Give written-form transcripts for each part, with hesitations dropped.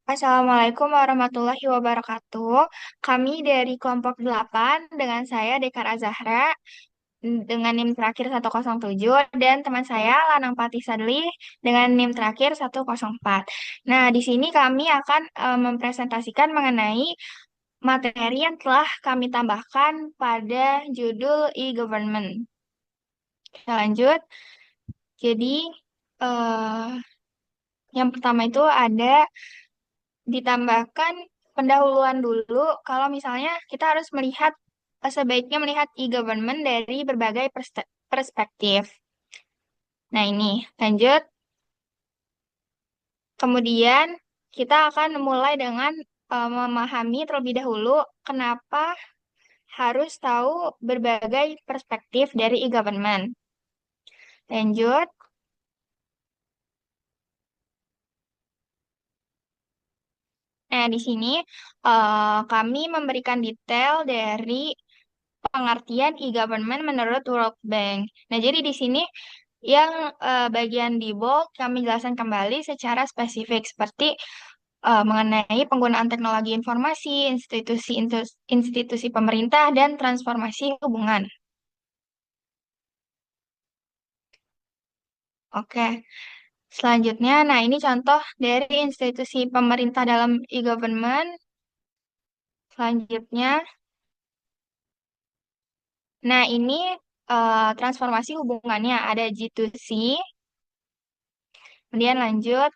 Assalamualaikum warahmatullahi wabarakatuh. Kami dari kelompok 8 dengan saya Dekara Zahra dengan NIM terakhir 107 dan teman saya Lanang Pati Sadli dengan NIM terakhir 104. Nah, di sini kami akan mempresentasikan mengenai materi yang telah kami tambahkan pada judul e-government. Kita lanjut. Jadi, eh, yang pertama itu ada ditambahkan pendahuluan dulu kalau misalnya kita harus melihat sebaiknya melihat e-government dari berbagai perspektif. Nah, ini lanjut. Kemudian kita akan mulai dengan memahami terlebih dahulu kenapa harus tahu berbagai perspektif dari e-government. Lanjut. Nah, di sini kami memberikan detail dari pengertian e-government menurut World Bank. Nah, jadi di sini yang bagian di bold kami jelaskan kembali secara spesifik seperti mengenai penggunaan teknologi informasi, institusi pemerintah, dan transformasi hubungan. Oke, selanjutnya, nah ini contoh dari institusi pemerintah dalam e-government. Selanjutnya, nah ini transformasi hubungannya ada G2C, kemudian lanjut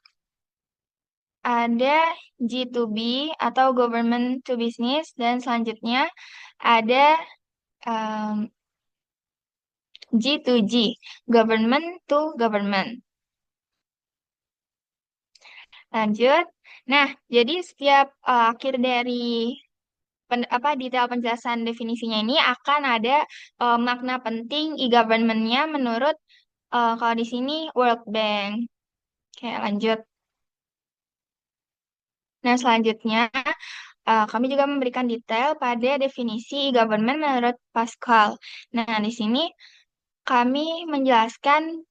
ada G2B atau government to business, dan selanjutnya ada um, G2G, government to government. Lanjut. Nah, jadi setiap akhir dari detail penjelasan definisinya ini akan ada makna penting e-government-nya menurut kalau di sini World Bank. Oke, lanjut. Nah, selanjutnya kami juga memberikan detail pada definisi e-government menurut Pascal. Nah, di sini kami menjelaskan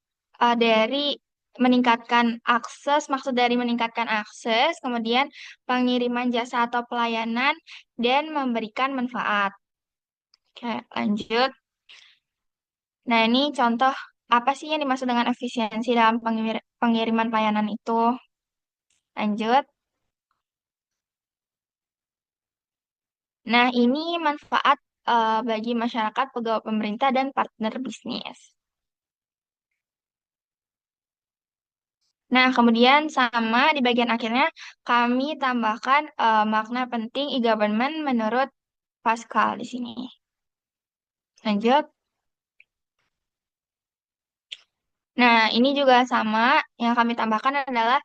dari meningkatkan akses, maksud dari meningkatkan akses, kemudian pengiriman jasa atau pelayanan, dan memberikan manfaat. Oke, lanjut. Nah, ini contoh apa sih yang dimaksud dengan efisiensi dalam pengiriman pelayanan itu? Lanjut. Nah, ini manfaat bagi masyarakat, pegawai pemerintah, dan partner bisnis. Nah, kemudian sama di bagian akhirnya kami tambahkan makna penting e-government menurut Pascal di sini. Lanjut. Nah, ini juga sama. Yang kami tambahkan adalah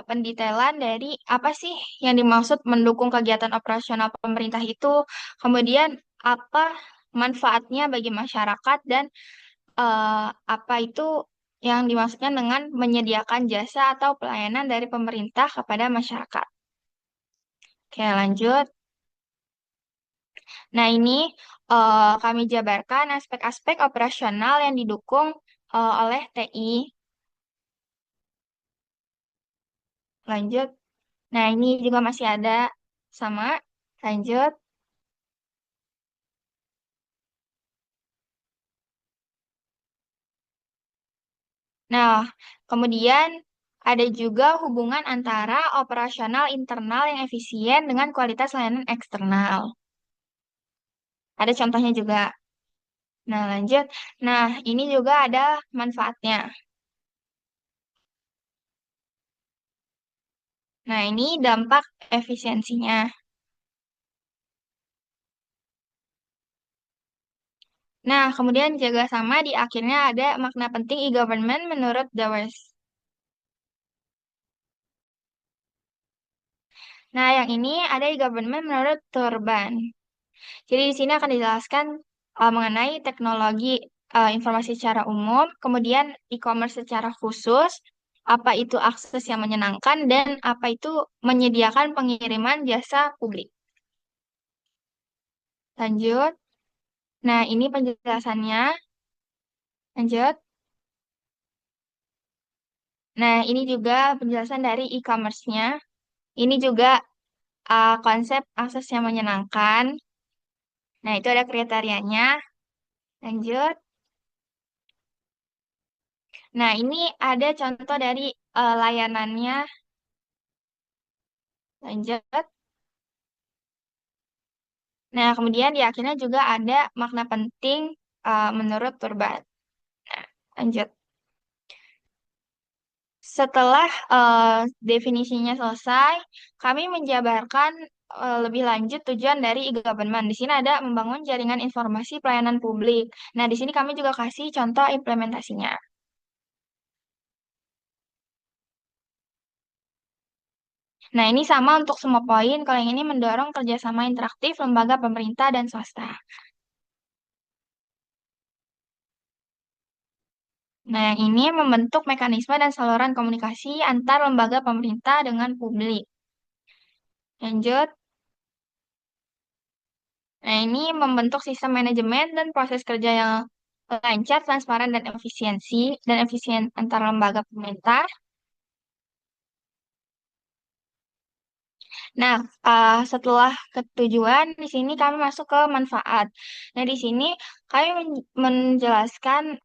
pendetailan dari apa sih yang dimaksud mendukung kegiatan operasional pemerintah itu, kemudian apa manfaatnya bagi masyarakat, dan apa itu yang dimaksudkan dengan menyediakan jasa atau pelayanan dari pemerintah kepada masyarakat. Oke, lanjut. Nah, ini kami jabarkan aspek-aspek operasional yang didukung oleh TI. Lanjut. Nah, ini juga masih ada sama. Lanjut. Nah, kemudian ada juga hubungan antara operasional internal yang efisien dengan kualitas layanan eksternal. Ada contohnya juga. Nah, lanjut. Nah, ini juga ada manfaatnya. Nah, ini dampak efisiensinya. Nah, kemudian juga sama di akhirnya ada makna penting e-government menurut Dawes. Nah, yang ini ada e-government menurut Turban. Jadi di sini akan dijelaskan mengenai teknologi informasi secara umum, kemudian e-commerce secara khusus, apa itu akses yang menyenangkan, dan apa itu menyediakan pengiriman jasa publik. Lanjut. Nah, ini penjelasannya. Lanjut. Nah, ini juga penjelasan dari e-commerce-nya. Ini juga konsep akses yang menyenangkan. Nah, itu ada kriterianya. Lanjut. Nah, ini ada contoh dari layanannya. Lanjut. Nah, kemudian di akhirnya juga ada makna penting menurut Purba. Nah, lanjut. Setelah definisinya selesai, kami menjabarkan lebih lanjut tujuan dari e-government. Di sini ada membangun jaringan informasi pelayanan publik. Nah, di sini kami juga kasih contoh implementasinya. Nah, ini sama untuk semua poin. Kalau yang ini mendorong kerjasama interaktif lembaga pemerintah dan swasta. Nah, yang ini membentuk mekanisme dan saluran komunikasi antar lembaga pemerintah dengan publik. Lanjut. Nah, ini membentuk sistem manajemen dan proses kerja yang lancar, transparan, dan efisien antar lembaga pemerintah. Nah, setelah ketujuan, di sini kami masuk ke manfaat. Nah, di sini kami menjelaskan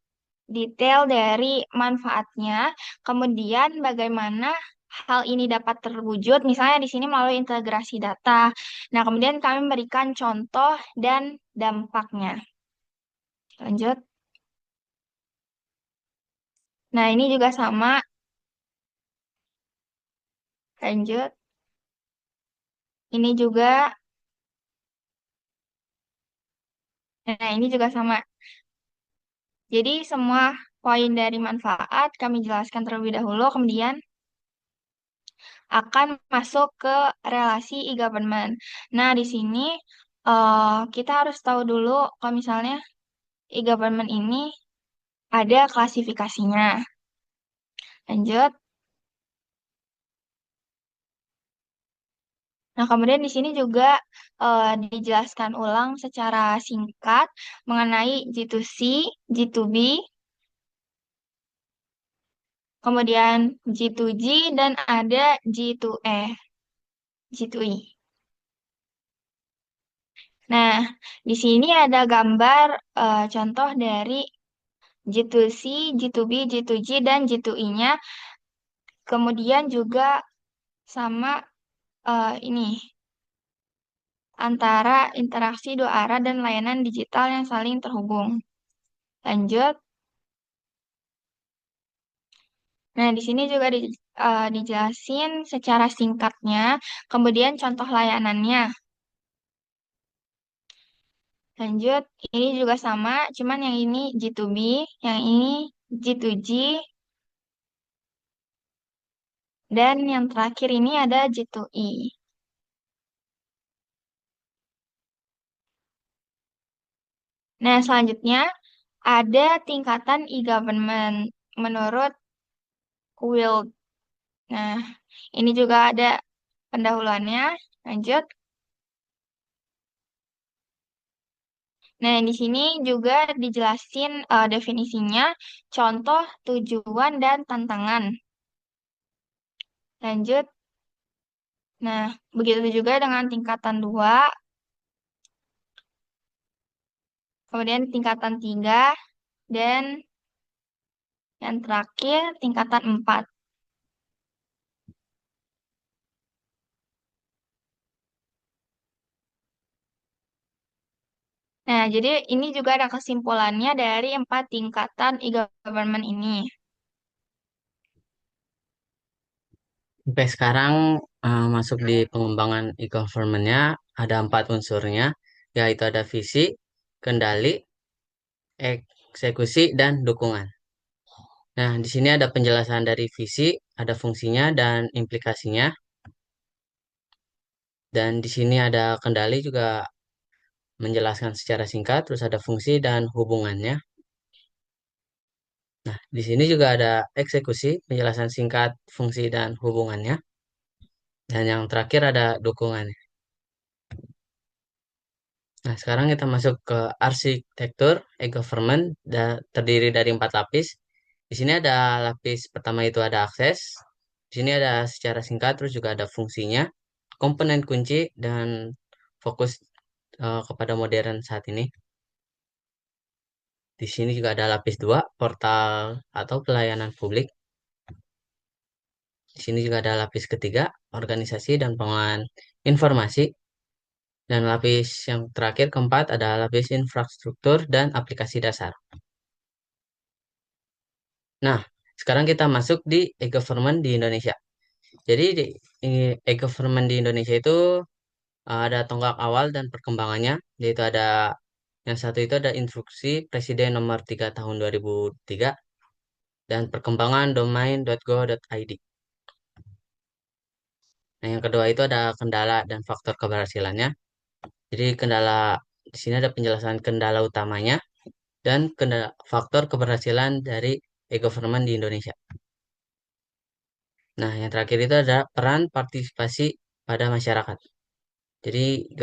detail dari manfaatnya, kemudian bagaimana hal ini dapat terwujud, misalnya di sini melalui integrasi data. Nah, kemudian kami memberikan contoh dan dampaknya. Lanjut. Nah, ini juga sama. Lanjut. Ini juga, nah ini juga sama. Jadi semua poin dari manfaat kami jelaskan terlebih dahulu, kemudian akan masuk ke relasi e-government. Nah, di sini kita harus tahu dulu kalau misalnya e-government ini ada klasifikasinya. Lanjut. Nah, kemudian di sini juga dijelaskan ulang secara singkat mengenai G2C, G2B, kemudian G2G, dan ada G2E, G2E. Nah, di sini ada gambar contoh dari G2C, G2B, G2G, dan G2E-nya. Kemudian juga sama ini antara interaksi dua arah dan layanan digital yang saling terhubung. Lanjut. Nah, di sini juga dijelasin secara singkatnya, kemudian contoh layanannya. Lanjut, ini juga sama, cuman yang ini G2B, yang ini G2G, dan yang terakhir ini ada G2E. Nah, selanjutnya ada tingkatan e-government menurut Wild. Nah, ini juga ada pendahuluannya. Lanjut. Nah, di sini juga dijelasin definisinya, contoh, tujuan, dan tantangan. Lanjut. Nah, begitu juga dengan tingkatan 2, kemudian tingkatan 3, dan yang terakhir tingkatan 4. Nah, jadi ini juga ada kesimpulannya dari 4 tingkatan e-government ini. Sampai sekarang masuk di pengembangan e-government-nya ada 4 unsurnya, yaitu ada visi, kendali, eksekusi, dan dukungan. Nah, di sini ada penjelasan dari visi, ada fungsinya dan implikasinya, dan di sini ada kendali juga menjelaskan secara singkat, terus ada fungsi dan hubungannya. Nah, di sini juga ada eksekusi, penjelasan singkat, fungsi dan hubungannya, dan yang terakhir ada dukungannya. Nah, sekarang kita masuk ke arsitektur e-government, terdiri dari 4 lapis. Di sini ada lapis pertama itu ada akses, Di sini ada secara singkat, terus juga ada fungsinya, komponen kunci, dan fokus kepada modern saat ini. Di sini juga ada lapis 2, portal atau pelayanan publik. Di sini juga ada lapis ketiga, organisasi dan pengelolaan informasi. Dan lapis yang terakhir keempat ada lapis infrastruktur dan aplikasi dasar. Nah, sekarang kita masuk di e-government di Indonesia. Jadi di e-government di Indonesia itu ada tonggak awal dan perkembangannya, yaitu ada yang satu itu ada instruksi Presiden nomor 3 tahun 2003 dan perkembangan domain.go.id. Nah, yang kedua itu ada kendala dan faktor keberhasilannya. Jadi kendala di sini ada penjelasan kendala utamanya dan faktor keberhasilan dari e-government di Indonesia. Nah, yang terakhir itu ada peran partisipasi pada masyarakat. Jadi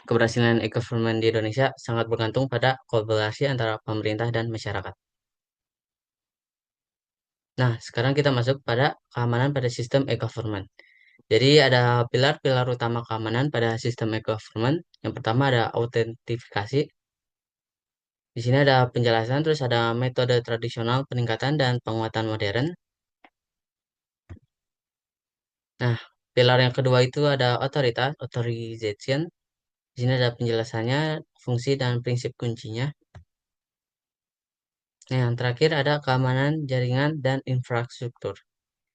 keberhasilan e-government di Indonesia sangat bergantung pada kolaborasi antara pemerintah dan masyarakat. Nah, sekarang kita masuk pada keamanan pada sistem e-government. Jadi ada pilar-pilar utama keamanan pada sistem e-government. Yang pertama ada autentifikasi. Di sini ada penjelasan, terus ada metode tradisional, peningkatan, dan penguatan modern. Nah, pilar yang kedua itu ada otoritas, authorization. Di sini ada penjelasannya, fungsi dan prinsip kuncinya. Nah, yang terakhir ada keamanan jaringan dan infrastruktur.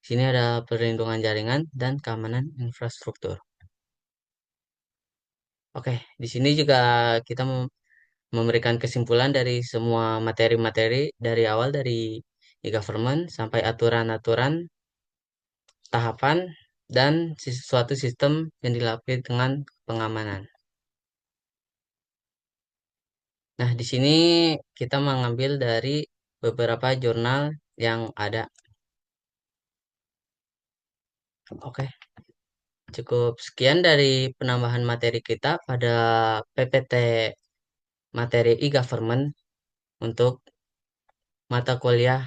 Di sini ada perlindungan jaringan dan keamanan infrastruktur. Oke, di sini juga kita memberikan kesimpulan dari semua materi-materi dari awal dari e-government sampai aturan-aturan, tahapan, dan suatu sistem yang dilapis dengan pengamanan. Nah, di sini kita mengambil dari beberapa jurnal yang ada. Oke, cukup sekian dari penambahan materi kita pada PPT materi e-government untuk mata kuliah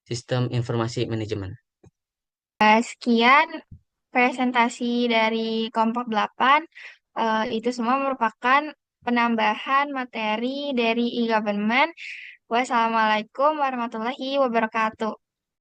Sistem Informasi Manajemen. Sekian presentasi dari kelompok 8. Itu semua merupakan penambahan materi dari e-government. Wassalamualaikum warahmatullahi wabarakatuh.